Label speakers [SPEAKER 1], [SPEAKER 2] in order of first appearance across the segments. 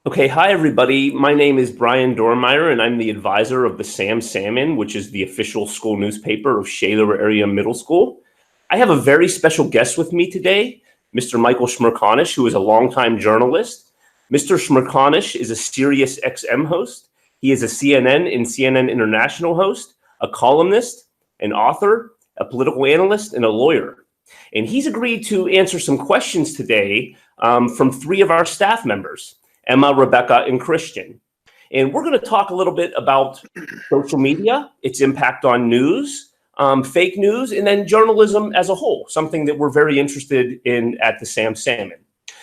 [SPEAKER 1] Okay, hi everybody. My name is Brian Dormeyer, and I'm the advisor of the Salmon, which is the official school newspaper of Shaler Area Middle School. I have a very special guest with me today, Mr. Michael Smerconish, who is a longtime journalist. Mr. Smerconish is a Sirius XM host. He is a CNN and CNN International host, a columnist, an author, a political analyst, and a lawyer. And he's agreed to answer some questions today from three of our staff members. Emma, Rebecca, and Christian. And we're going to talk a little bit about social media, its impact on news, fake news, and then journalism as a whole, something that we're very interested in at the Salmon.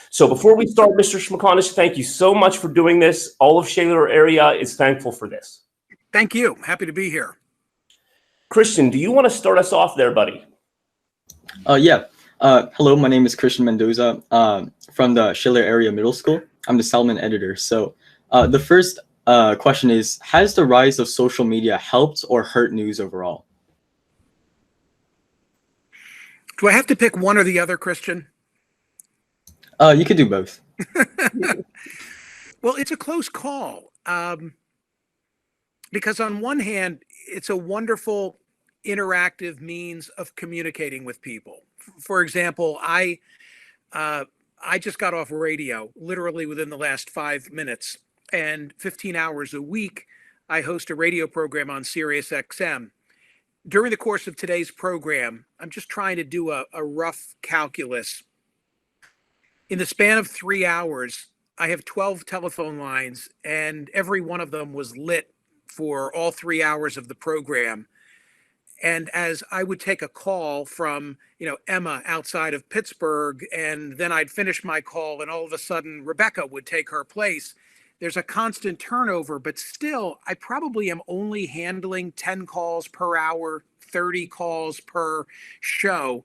[SPEAKER 1] So before we start, Mr. Smerconish, thank you so much for doing this. All of Shaler area is thankful for this.
[SPEAKER 2] Thank you. Happy to be here.
[SPEAKER 1] Christian, do you want to start us off there, buddy?
[SPEAKER 3] Yeah. Hello, my name is Christian Mendoza from the Shaler Area Middle School. I'm the Salmon editor. So the first question is, has the rise of social media helped or hurt news overall?
[SPEAKER 2] Do I have to pick one or the other, Christian?
[SPEAKER 3] You could do both.
[SPEAKER 2] Well, it's a close call because on one hand, it's a wonderful interactive means of communicating with people. For example, I just got off radio literally within the last 5 minutes, and 15 hours a week, I host a radio program on Sirius XM. During the course of today's program, I'm just trying to do a rough calculus. In the span of 3 hours, I have 12 telephone lines, and every one of them was lit for all 3 hours of the program. And as I would take a call from, Emma outside of Pittsburgh, and then I'd finish my call, and all of a sudden Rebecca would take her place. There's a constant turnover, but still, I probably am only handling 10 calls per hour, 30 calls per show.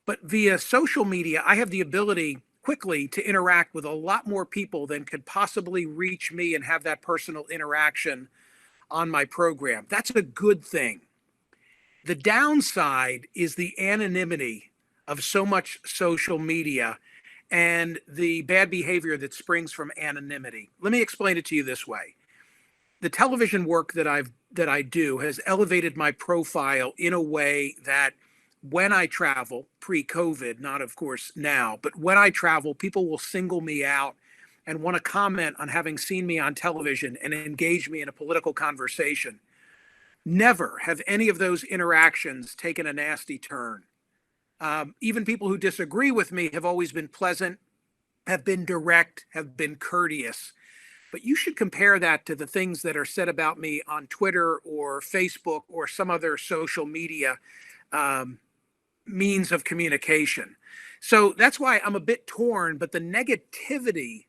[SPEAKER 2] But via social media, I have the ability quickly to interact with a lot more people than could possibly reach me and have that personal interaction on my program. That's a good thing. The downside is the anonymity of so much social media and the bad behavior that springs from anonymity. Let me explain it to you this way. The television work that I do has elevated my profile in a way that when I travel, pre-COVID, not of course now, but when I travel, people will single me out and want to comment on having seen me on television and engage me in a political conversation. Never have any of those interactions taken a nasty turn. Even people who disagree with me have always been pleasant, have been direct, have been courteous. But you should compare that to the things that are said about me on Twitter or Facebook or some other social media means of communication. So that's why I'm a bit torn, but the negativity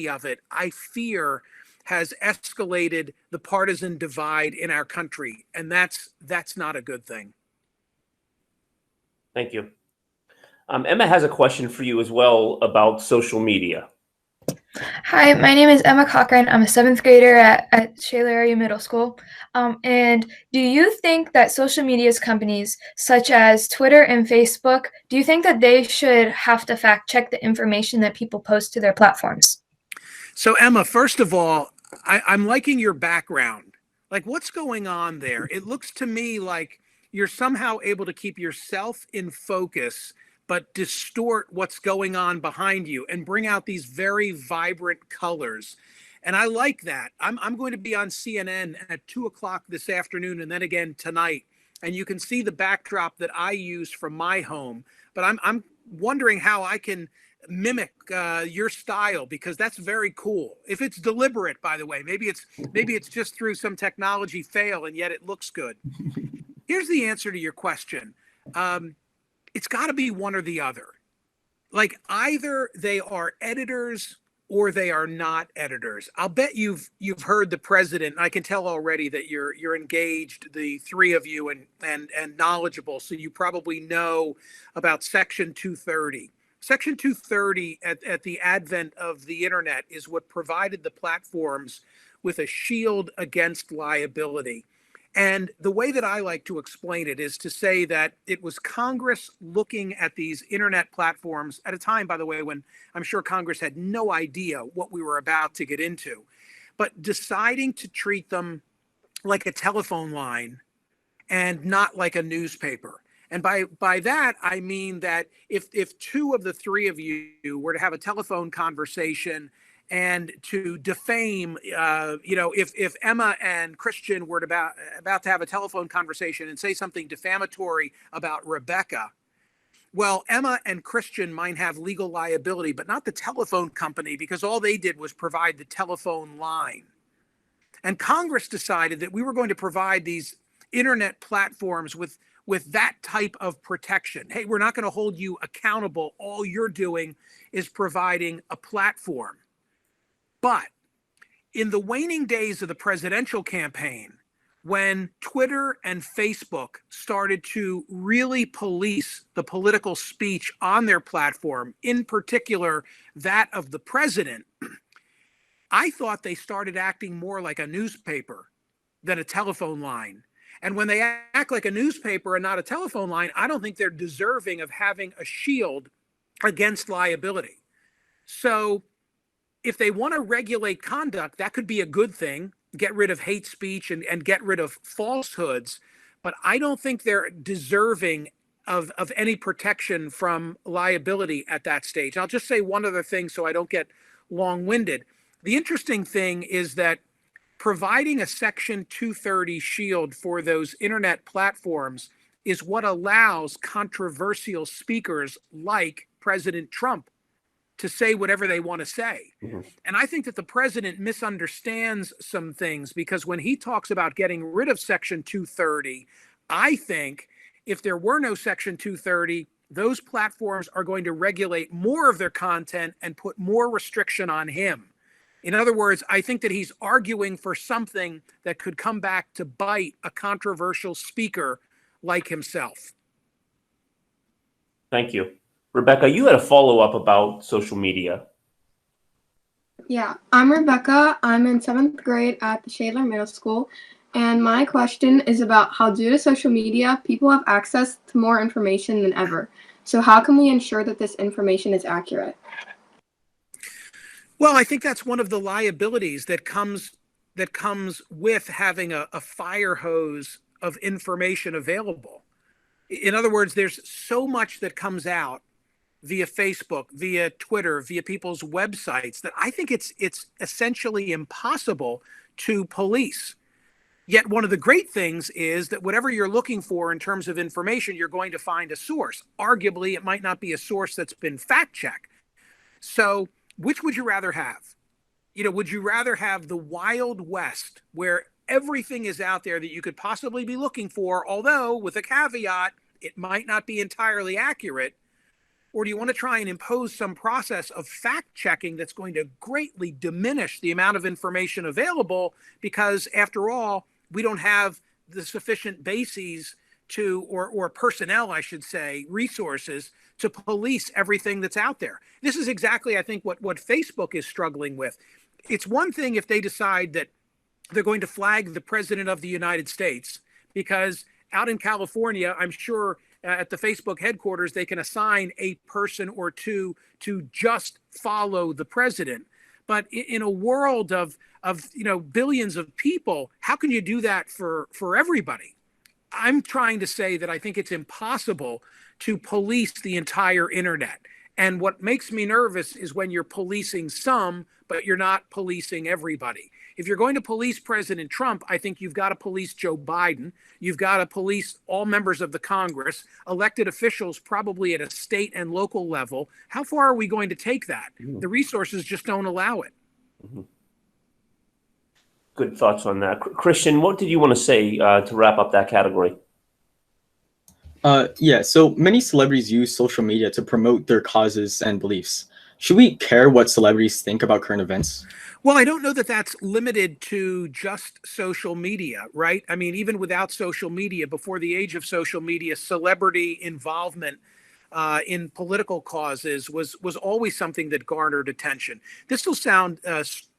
[SPEAKER 2] of it, I fear, has escalated the partisan divide in our country, and that's not a good thing.
[SPEAKER 1] Thank you. Emma has a question for you as well about social media.
[SPEAKER 4] Hi, my name is Emma Cochran. I'm a 7th grader at Shaler Area Middle School. And do you think that social media's companies such as Twitter and Facebook, do you think that they should have to fact check the information that people post to their platforms?
[SPEAKER 2] So Emma, first of all, I'm liking your background. Like, what's going on there? It looks to me like you're somehow able to keep yourself in focus, but distort what's going on behind you and bring out these very vibrant colors. And I like that. I'm going to be on CNN at 2:00 this afternoon and then again tonight. And you can see the backdrop that I use from my home. But I'm wondering how I can mimic your style, because that's very cool. If it's deliberate, by the way, maybe it's just through some technology fail and yet it looks good. Here's the answer to your question. It's got to be one or the other. Like, either they are editors or they are not editors. I'll bet you've heard the president. I can tell already that you're engaged, the three of you, and knowledgeable. So you probably know about Section 230. Section 230 at the advent of the internet is what provided the platforms with a shield against liability. And the way that I like to explain it is to say that it was Congress looking at these internet platforms at a time, by the way, when I'm sure Congress had no idea what we were about to get into, but deciding to treat them like a telephone line and not like a newspaper. And by that, I mean that if two of the three of you were to have a telephone conversation and to defame, if Emma and Christian were about to have a telephone conversation and say something defamatory about Rebecca, well, Emma and Christian might have legal liability, but not the telephone company, because all they did was provide the telephone line. And Congress decided that we were going to provide these internet platforms with that type of protection. Hey, we're not going to hold you accountable. All you're doing is providing a platform. But in the waning days of the presidential campaign, when Twitter and Facebook started to really police the political speech on their platform, in particular that of the president, I thought they started acting more like a newspaper than a telephone line. And when they act like a newspaper and not a telephone line, I don't think they're deserving of having a shield against liability. So if they want to regulate conduct, that could be a good thing, get rid of hate speech and get rid of falsehoods. But I don't think they're deserving of any protection from liability at that stage. I'll just say one other thing so I don't get long-winded. The interesting thing is that providing a Section 230 shield for those internet platforms is what allows controversial speakers like President Trump to say whatever they want to say. Mm-hmm. And I think that the president misunderstands some things, because when he talks about getting rid of Section 230, I think if there were no Section 230, those platforms are going to regulate more of their content and put more restriction on him. In other words, I think that he's arguing for something that could come back to bite a controversial speaker like himself.
[SPEAKER 1] Thank you. Rebecca, you had a follow-up about social media.
[SPEAKER 5] Yeah, I'm Rebecca. I'm in 7th grade at the Shaler Middle School. And my question is about how, due to social media, people have access to more information than ever. So how can we ensure that this information is accurate?
[SPEAKER 2] Well, I think that's one of the liabilities that comes with having a fire hose of information available. In other words, there's so much that comes out via Facebook, via Twitter, via people's websites, that I think it's essentially impossible to police. Yet one of the great things is that whatever you're looking for in terms of information, you're going to find a source. Arguably, it might not be a source that's been fact-checked. So which would you rather have? Would you rather have the Wild West, where everything is out there that you could possibly be looking for, although with a caveat, it might not be entirely accurate? Or do you want to try and impose some process of fact-checking that's going to greatly diminish the amount of information available, because after all, we don't have the sufficient bases or personnel, I should say, resources to police everything that's out there? This is exactly, I think, what Facebook is struggling with. It's one thing if they decide that they're going to flag the president of the United States, because out in California, I'm sure at the Facebook headquarters, they can assign a person or two to just follow the president. But in a world of billions of people, how can you do that for everybody? I'm trying to say that I think it's impossible to police the entire internet. And what makes me nervous is when you're policing some, but you're not policing everybody. If you're going to police President Trump, I think you've got to police Joe Biden. You've got to police all members of the Congress, elected officials, probably at a state and local level. How far are we going to take that? Mm-hmm. The resources just don't allow it.
[SPEAKER 1] Mm-hmm. Good thoughts on that. Christian, what did you want to say to wrap up that category?
[SPEAKER 3] So many celebrities use social media to promote their causes and beliefs. Should we care what celebrities think about current events?
[SPEAKER 2] Well, I don't know that that's limited to just social media, right? I mean, even without social media, before the age of social media, celebrity involvement in political causes was always something that garnered attention. This will sound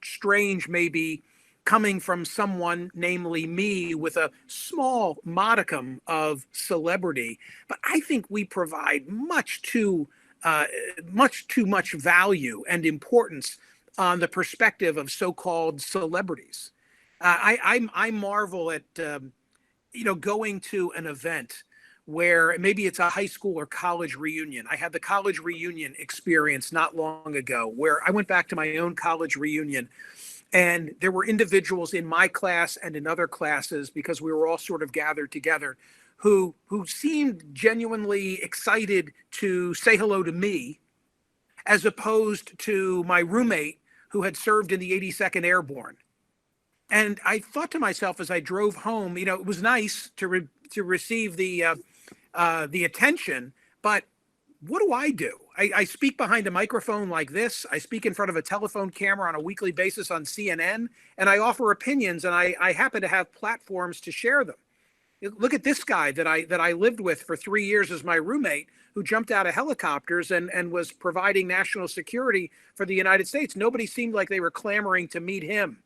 [SPEAKER 2] strange maybe coming from someone, namely me, with a small modicum of celebrity. But I think we provide much too much value and importance on the perspective of so-called celebrities. I marvel at going to an event where maybe it's a high school or college reunion. I had the college reunion experience not long ago, where I went back to my own college reunion, and there were individuals in my class and in other classes, because we were all sort of gathered together, who seemed genuinely excited to say hello to me, as opposed to my roommate who had served in the 82nd Airborne. And I thought to myself as I drove home, it was nice to receive the attention, but what do I do? I speak behind a microphone like this. I speak in front of a telephone camera on a weekly basis on CNN, and I offer opinions, and I happen to have platforms to share them. Look at this guy that I lived with for 3 years as my roommate, who jumped out of helicopters and was providing national security for the United States. Nobody seemed like they were clamoring to meet him.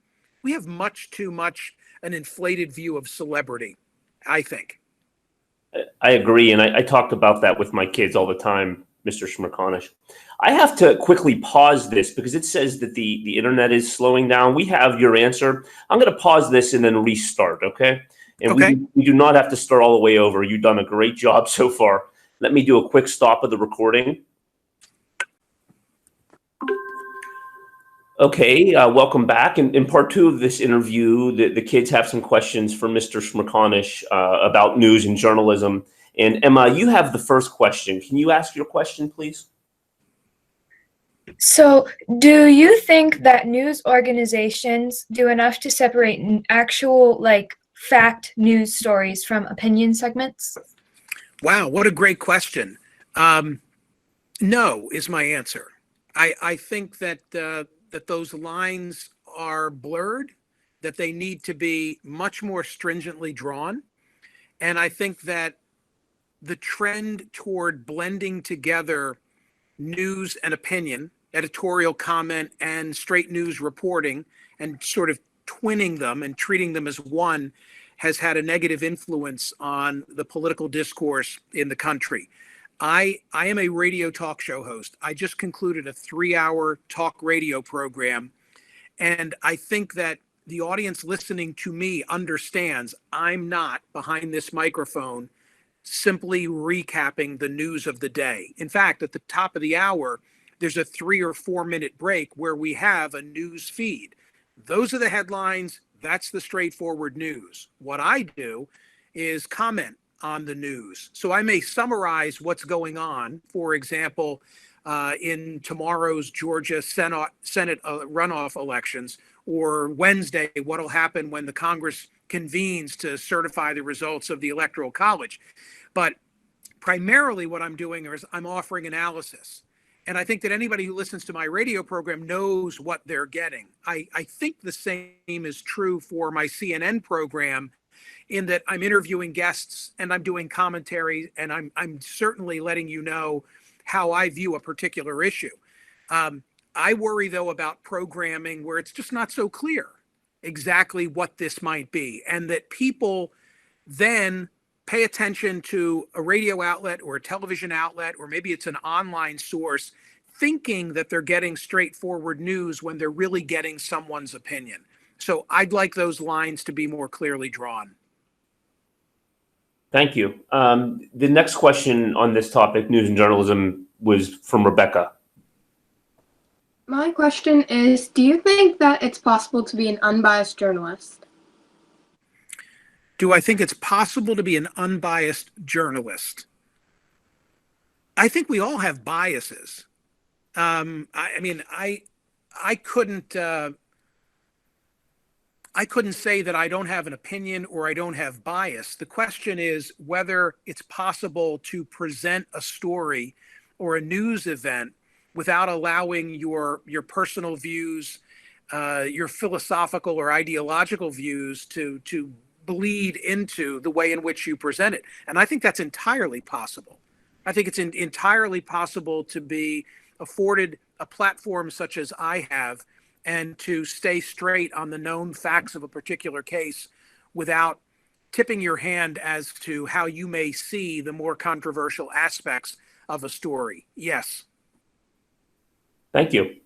[SPEAKER 2] We have much too much an inflated view of celebrity, I think.
[SPEAKER 1] I agree, and I talked about that with my kids all the time, Mr. Smerconish. I have to quickly pause this because it says that the internet is slowing down. We have your answer. I'm going to pause this and then restart, okay? And
[SPEAKER 2] okay.
[SPEAKER 1] We do not have to start all the way over. You've done a great job so far. Let me do a quick stop of the recording. Okay, welcome back. In part two of this interview, the kids have some questions for Mr. Smerconish about news and journalism. And Emma, you have the first question. Can you ask your question, please?
[SPEAKER 4] So, do you think that news organizations do enough to separate actual, fact news stories from opinion segments?
[SPEAKER 2] Wow, what a great question. No is my answer. I think that those lines are blurred, that they need to be much more stringently drawn. And I think that the trend toward blending together news and opinion, editorial comment and straight news reporting, and sort of twinning them and treating them as one, has had a negative influence on the political discourse in the country. I am a radio talk show host. I just concluded a 3-hour talk radio program. And I think that the audience listening to me understands I'm not behind this microphone simply recapping the news of the day. In fact, at the top of the hour, there's a 3 or 4 minute break where we have a news feed. Those are the headlines. That's the straightforward news. What I do is comment on the news. So I may summarize what's going on. For example, in tomorrow's Georgia Senate runoff elections, or Wednesday, what'll happen when the Congress convenes to certify the results of the Electoral College. But primarily what I'm doing is I'm offering analysis. And I think that anybody who listens to my radio program knows what they're getting. I think the same is true for my CNN program, in that I'm interviewing guests and I'm doing commentary, and I'm certainly letting you know how I view a particular issue. I worry, though, about programming where it's just not so clear exactly what this might be, and that people then pay attention to a radio outlet or a television outlet, or maybe it's an online source, thinking that they're getting straightforward news when they're really getting someone's opinion. So I'd like those lines to be more clearly drawn.
[SPEAKER 1] Thank you. The next question on this topic, news and journalism, was from Rebecca.
[SPEAKER 5] My question is, do you think that it's possible to be an unbiased journalist?
[SPEAKER 2] Do I think it's possible to be an unbiased journalist? I think we all have biases. I couldn't say that I don't have an opinion or I don't have bias. The question is whether it's possible to present a story or a news event without allowing your personal views, your philosophical or ideological views to bleed into the way in which you present it. And I think that's entirely possible. I think it's entirely possible to be afforded a platform such as I have and to stay straight on the known facts of a particular case without tipping your hand as to how you may see the more controversial aspects of a story. Yes.
[SPEAKER 1] Thank you.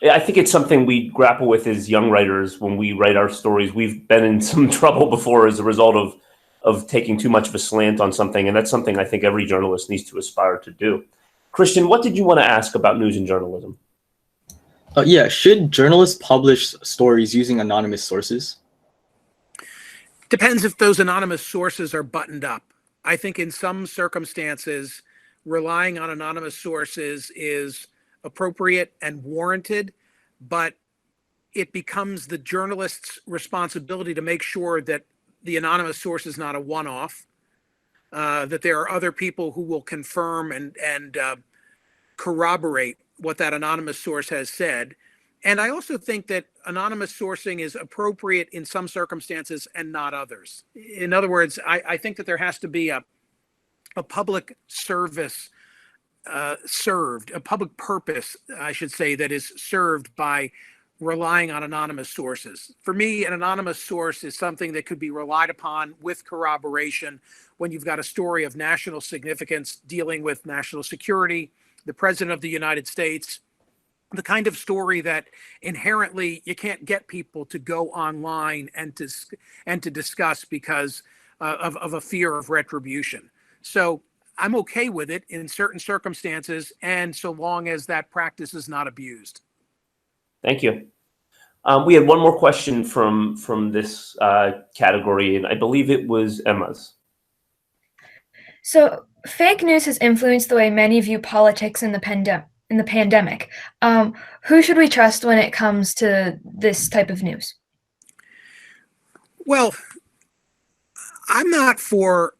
[SPEAKER 1] Yeah, I think it's something we grapple with as young writers when we write our stories. We've been in some trouble before as a result of taking too much of a slant on something, and that's something I think every journalist needs to aspire to do. Christian, what did you want to ask about news and journalism?
[SPEAKER 3] Yeah, should journalists publish stories using anonymous sources?
[SPEAKER 2] Depends if those anonymous sources are buttoned up. I think in some circumstances, relying on anonymous sources is appropriate and warranted, but it becomes the journalist's responsibility to make sure that the anonymous source is not a one-off, that there are other people who will confirm and corroborate what that anonymous source has said. And I also think that anonymous sourcing is appropriate in some circumstances and not others. In other words, I think that there has to be a public service served, a public purpose, I should say, that is served by relying on anonymous sources. For me, an anonymous source is something that could be relied upon with corroboration when you've got a story of national significance dealing with national security, the President of the United States, the kind of story that inherently you can't get people to go online and to discuss because of a fear of retribution. So I'm okay with it in certain circumstances, and so long as that practice is not abused.
[SPEAKER 1] Thank you. We had one more question from this category, and I believe it was Emma's.
[SPEAKER 4] So, fake news has influenced the way many view politics in the pandemic. Who should we trust when it comes to this type of news?
[SPEAKER 2] Well, I'm not for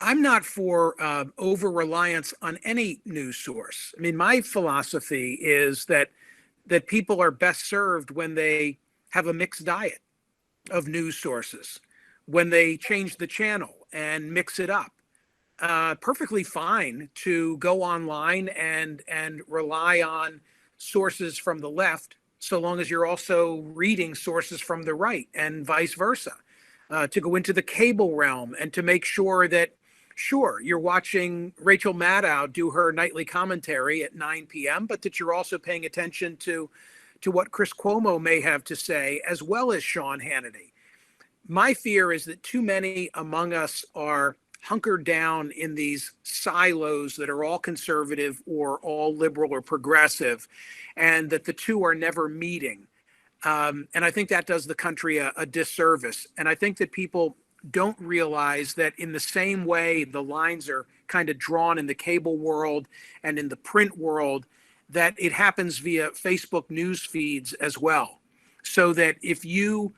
[SPEAKER 2] over-reliance on any news source. I mean, my philosophy is that people are best served when they have a mixed diet of news sources, when they change the channel and mix it up. Perfectly fine to go online and rely on sources from the left, so long as you're also reading sources from the right, and vice versa. To go into the cable realm and to make sure that, sure, you're watching Rachel Maddow do her nightly commentary at 9 p.m., but that you're also paying attention to what Chris Cuomo may have to say, as well as Sean Hannity. My fear is that too many among us are hunkered down in these silos that are all conservative or all liberal or progressive, and that the two are never meeting. And I think that does the country a disservice. And I think that people don't realize that in the same way the lines are kind of drawn in the cable world and in the print world, that it happens via Facebook news feeds as well. So that if you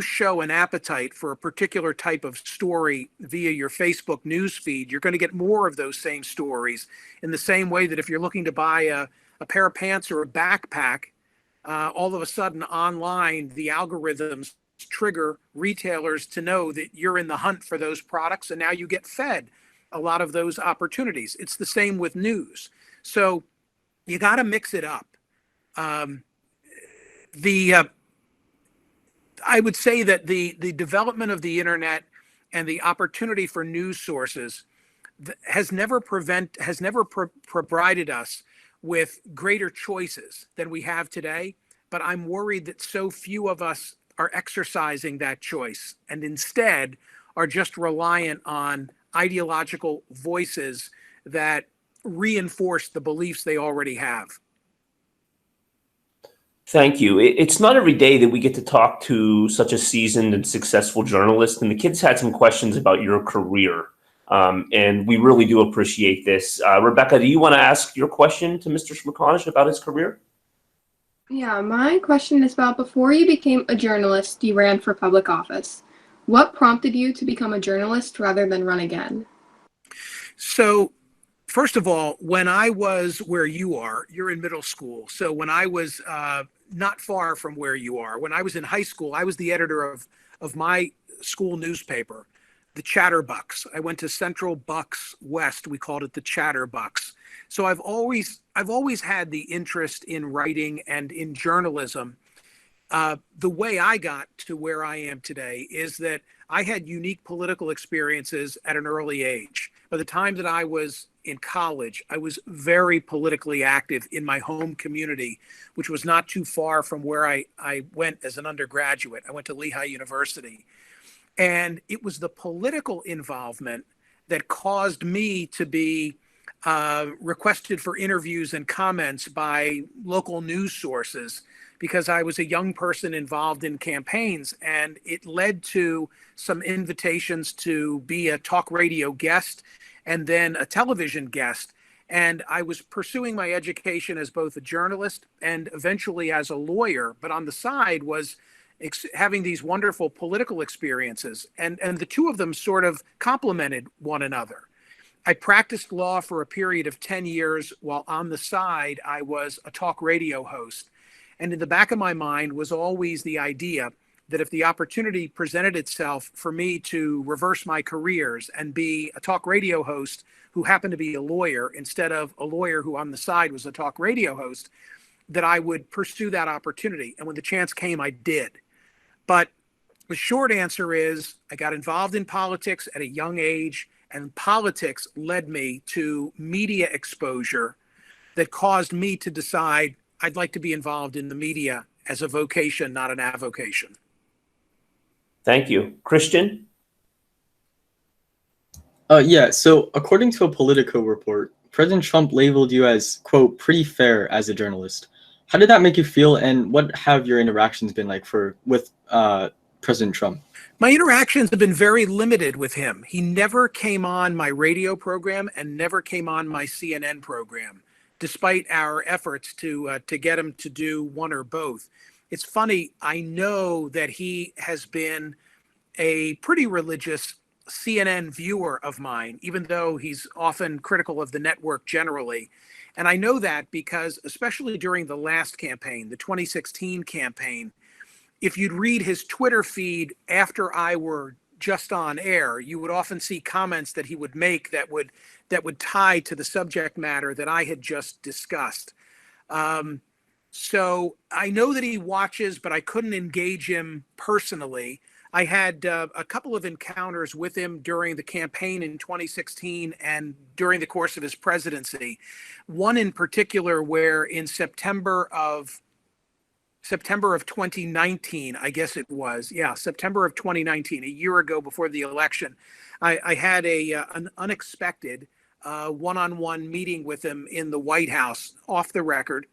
[SPEAKER 2] show an appetite for a particular type of story via your Facebook news feed, you're going to get more of those same stories, in the same way that if you're looking to buy a pair of pants or a backpack, all of a sudden online, the algorithms trigger retailers to know that you're in the hunt for those products, and now you get fed a lot of those opportunities. It's the same with news. So you got to mix it up. I would say that the development of the internet and the opportunity for news sources has never provided us with greater choices than we have today. But I'm worried that so few of us are exercising that choice, and instead are just reliant on ideological voices that reinforce the beliefs they already have.
[SPEAKER 1] Thank you. It's not every day that we get to talk to such a seasoned and successful journalist, and the kids had some questions about your career, and we really do appreciate this. Rebecca, do you want to ask your question to Mr. Smerconish about his career?
[SPEAKER 5] Yeah, my question is about, before you became a journalist, you ran for public office. What prompted you to become a journalist rather than run again?
[SPEAKER 2] So, first of all, when I was where you are, you're in middle school. So when I was not far from where you are, when I was in high school, I was the editor of my school newspaper, the Chatterbucks. I went to Central Bucks West. We called it the Chatterbucks. So I've always I've always had the interest in writing and in journalism. The way I got to where I am today is that I had unique political experiences at an early age. By the time that I was in college, I was very politically active in my home community, which was not too far from where I went as an undergraduate. I went to Lehigh University. And it was the political involvement that caused me to be requested for interviews and comments by local news sources because I was a young person involved in campaigns. And it led to some invitations to be a talk radio guest and then a television guest. And I was pursuing my education as both a journalist and eventually as a lawyer, but on the side was having these wonderful political experiences. And the two of them sort of complemented one another. I practiced law for a period of 10 years while on the side I was a talk radio host. And in the back of my mind was always the idea that if the opportunity presented itself for me to reverse my careers and be a talk radio host who happened to be a lawyer instead of a lawyer who on the side was a talk radio host, that I would pursue that opportunity. And when the chance came, I did. But the short answer is I got involved in politics at a young age, and politics led me to media exposure that caused me to decide I'd like to be involved in the media as a vocation, not an avocation.
[SPEAKER 1] Thank you. Christian?
[SPEAKER 3] Yeah, so according to a Politico report, President Trump labeled you as, quote, pretty fair as a journalist. How did that make you feel, and what have your interactions been like with President Trump?
[SPEAKER 2] My interactions have been very limited with him. He never came on my radio program and never came on my CNN program, despite our efforts to get him to do one or both. It's funny, I know that he has been a pretty religious CNN viewer of mine, even though he's often critical of the network generally. And I know that because, especially during the last campaign, the 2016 campaign, if you'd read his Twitter feed after I were just on air, you would often see comments that he would make that would tie to the subject matter that I had just discussed. So I know that he watches, but I couldn't engage him personally. I had a couple of encounters with him during the campaign in 2016 and during the course of his presidency. One in particular where in September of 2019, I guess it was. Yeah, September of 2019, a year ago before the election, I had an unexpected one-on-one meeting with him in the White House, off the record.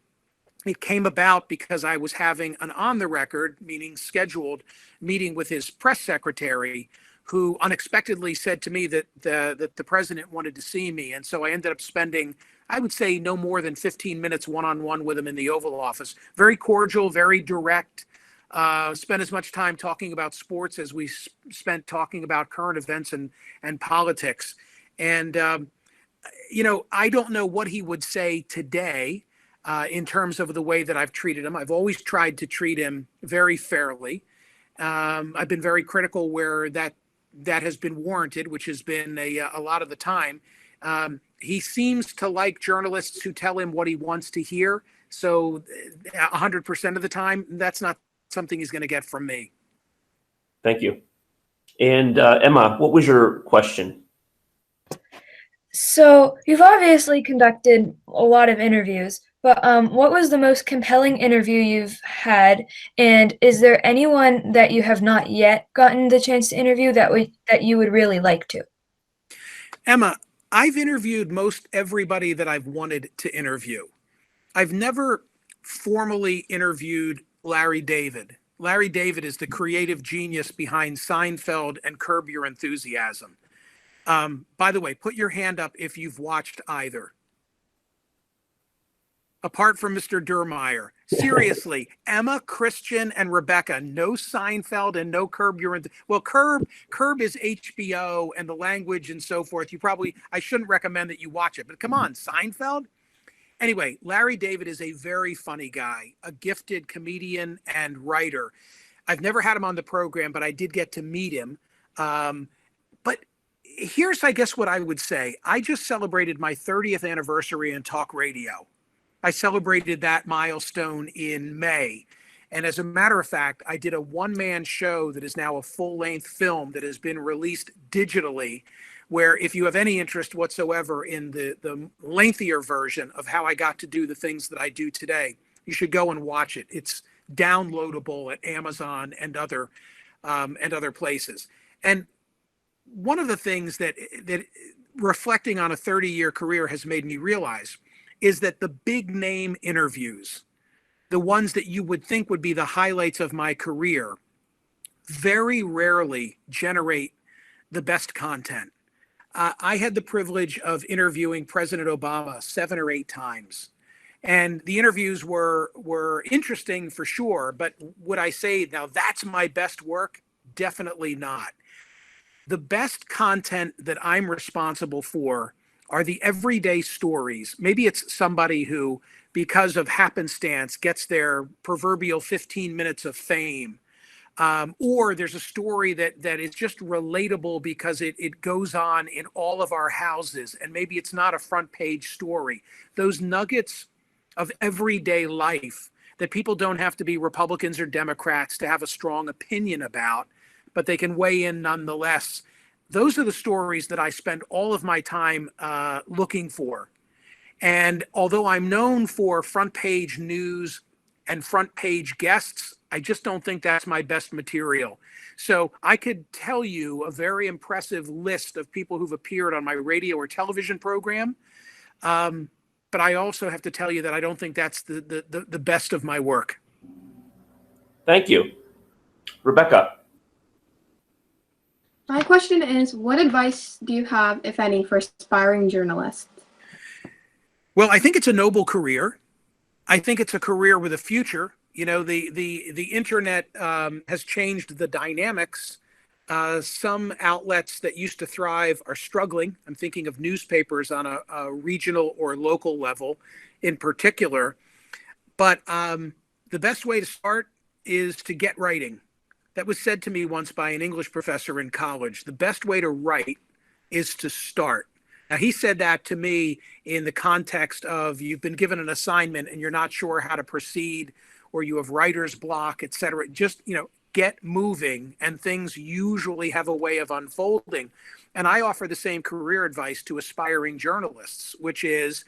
[SPEAKER 2] It came about because I was having an on-the-record, meaning scheduled, meeting with his press secretary, who unexpectedly said to me that the president wanted to see me. And so I ended up spending, I would say, no more than 15 minutes one-on-one with him in the Oval Office. Very cordial, very direct. Spent as much time talking about sports as we spent talking about current events and politics. And, I don't know what he would say today in terms of the way that I've treated him. I've always tried to treat him very fairly. I've been very critical where that has been warranted, which has been a lot of the time. He seems to like journalists who tell him what he wants to hear. So 100% of the time, that's not something he's going to get from me.
[SPEAKER 1] Thank you. And Emma, what was your question?
[SPEAKER 4] So you've obviously conducted a lot of interviews, but what was the most compelling interview you've had? And is there anyone that you have not yet gotten the chance to interview that you would really like to?
[SPEAKER 2] Emma, I've interviewed most everybody that I've wanted to interview. I've never formally interviewed Larry David. Larry David is the creative genius behind Seinfeld and Curb Your Enthusiasm. By the way, put your hand up if you've watched either. Apart from Mr. Durmeyer. Seriously, Emma, Christian, and Rebecca, no Seinfeld and no Curb Your Well, Curb is HBO and the language and so forth. I shouldn't recommend that you watch it, but come on, Seinfeld? Anyway, Larry David is a very funny guy, a gifted comedian and writer. I've never had him on the program, but I did get to meet him. But here's, I guess, what I would say. I just celebrated my 30th anniversary in talk radio. I celebrated that milestone in May. And as a matter of fact, I did a one-man show that is now a full-length film that has been released digitally, where if you have any interest whatsoever in the lengthier version of how I got to do the things that I do today, you should go and watch it. It's downloadable at Amazon and other places. And one of the things that reflecting on a 30-year career has made me realize is that the big name interviews, the ones that you would think would be the highlights of my career, very rarely generate the best content. I had the privilege of interviewing President Obama 7 or 8 times. And the interviews were interesting for sure, but would I say, now that's my best work? Definitely not. The best content that I'm responsible for are the everyday stories. Maybe it's somebody who, because of happenstance, gets their proverbial 15 minutes of fame. Or there's a story that is just relatable because it goes on in all of our houses, and maybe it's not a front page story. Those nuggets of everyday life that people don't have to be Republicans or Democrats to have a strong opinion about, but they can weigh in nonetheless. Those are the stories that I spend all of my time looking for. And although I'm known for front page news and front page guests, I just don't think that's my best material. So I could tell you a very impressive list of people who've appeared on my radio or television program. But I also have to tell you that I don't think that's the best of my work.
[SPEAKER 1] Thank you. Rebecca.
[SPEAKER 5] My question is, what advice do you have, if any, for aspiring journalists?
[SPEAKER 2] Well, I think it's a noble career. I think it's a career with a future. You know, the internet has changed the dynamics. Some outlets that used to thrive are struggling. I'm thinking of newspapers on a regional or local level in particular. But the best way to start is to get writing. That was said to me once by an English professor in college. The best way to write is to start. Now, he said that to me in the context of you've been given an assignment and you're not sure how to proceed, or you have writer's block, et cetera. Just, get moving, and things usually have a way of unfolding. And I offer the same career advice to aspiring journalists, which is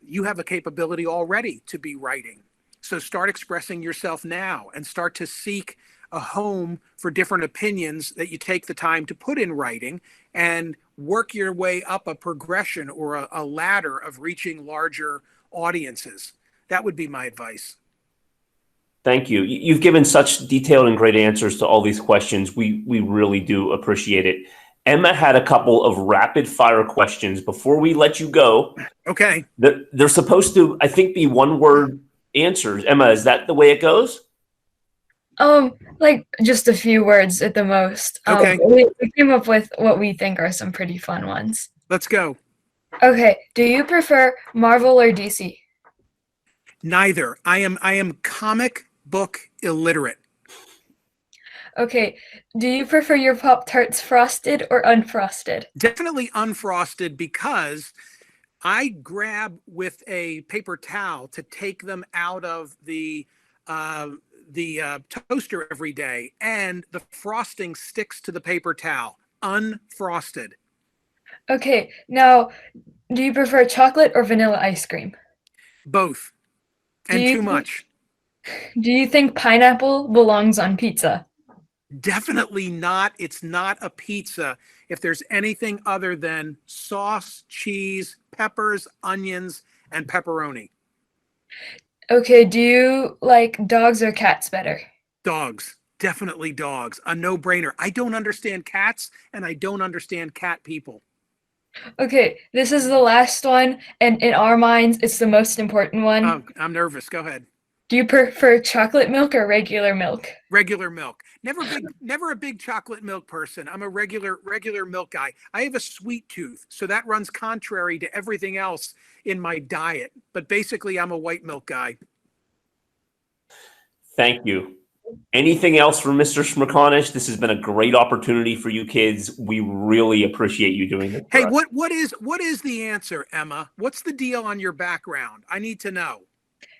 [SPEAKER 2] you have a capability already to be writing. So start expressing yourself now and start to seek a home for different opinions that you take the time to put in writing, and work your way up a progression or a ladder of reaching larger audiences. That would be my advice.
[SPEAKER 1] Thank you. You've given such detailed and great answers to all these questions. We really do appreciate it. Emma had a couple of rapid fire questions before we let you go.
[SPEAKER 2] Okay.
[SPEAKER 1] They're supposed to, I think, be one word answers. Emma, is that the way it goes?
[SPEAKER 4] Like just a few words at the most.
[SPEAKER 2] Okay.
[SPEAKER 4] We came up with what we think are some pretty fun ones.
[SPEAKER 2] Let's go.
[SPEAKER 4] Okay. Do you prefer Marvel or DC?
[SPEAKER 2] Neither. I am comic book illiterate.
[SPEAKER 4] Okay. Do you prefer your Pop-Tarts frosted or unfrosted?
[SPEAKER 2] Definitely unfrosted, because I grab with a paper towel to take them out of the toaster every day, and the frosting sticks to the paper towel. Unfrosted.
[SPEAKER 4] Okay. Now, do you prefer chocolate or vanilla ice cream?
[SPEAKER 2] Both. And too much.
[SPEAKER 4] Do you think pineapple belongs on pizza?
[SPEAKER 2] Definitely not. It's not a pizza if there's anything other than sauce, cheese, peppers, onions, and pepperoni.
[SPEAKER 4] Okay, do you like dogs or cats better?
[SPEAKER 2] Dogs. Definitely dogs. A no-brainer. I don't understand cats, and I don't understand cat people.
[SPEAKER 4] Okay, this is the last one, and in our minds, it's the most important one.
[SPEAKER 2] Oh, I'm nervous. Go ahead.
[SPEAKER 4] Do you prefer chocolate milk or regular milk?
[SPEAKER 2] Regular milk. Never a big chocolate milk person. I'm a regular milk guy. I have a sweet tooth, so that runs contrary to everything else in my diet. But basically, I'm a white milk guy.
[SPEAKER 1] Thank you. Anything else from Mr. Smerconish? This has been a great opportunity for you kids. We really appreciate you doing it.
[SPEAKER 2] Hey, what is the answer, Emma? What's the deal on your background? I need to know.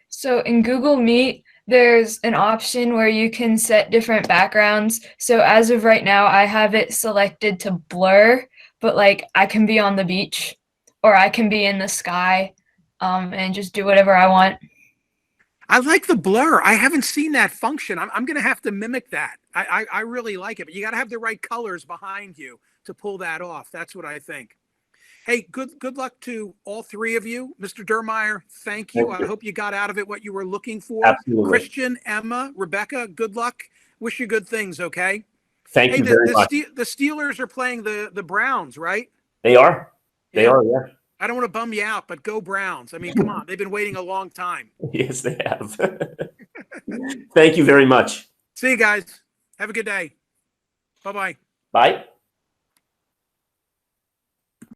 [SPEAKER 4] So in Google Meet, there's an option where you can set different backgrounds. So as of right now, I have it selected to blur, but like I can be on the beach or I can be in the sky, and just do whatever I want.
[SPEAKER 2] I like the blur. I haven't seen that function. I'm going to have to mimic that. I really like it, but you got to have the right colors behind you to pull that off. That's what I think. Hey, good luck to all three of you. Mr. Dermeyer, thank you. I hope you got out of it what you were looking for.
[SPEAKER 1] Absolutely.
[SPEAKER 2] Christian, Emma, Rebecca, good luck. Wish you good things, okay?
[SPEAKER 1] Thank you very much.
[SPEAKER 2] The Steelers are playing the Browns, right?
[SPEAKER 1] They are. They are, yeah.
[SPEAKER 2] I don't want to bum you out, but go Browns. I mean, come on. They've been waiting a long time.
[SPEAKER 1] Yes, they have. Thank you very much.
[SPEAKER 2] See you guys. Have a good day. Bye-bye.
[SPEAKER 1] Bye.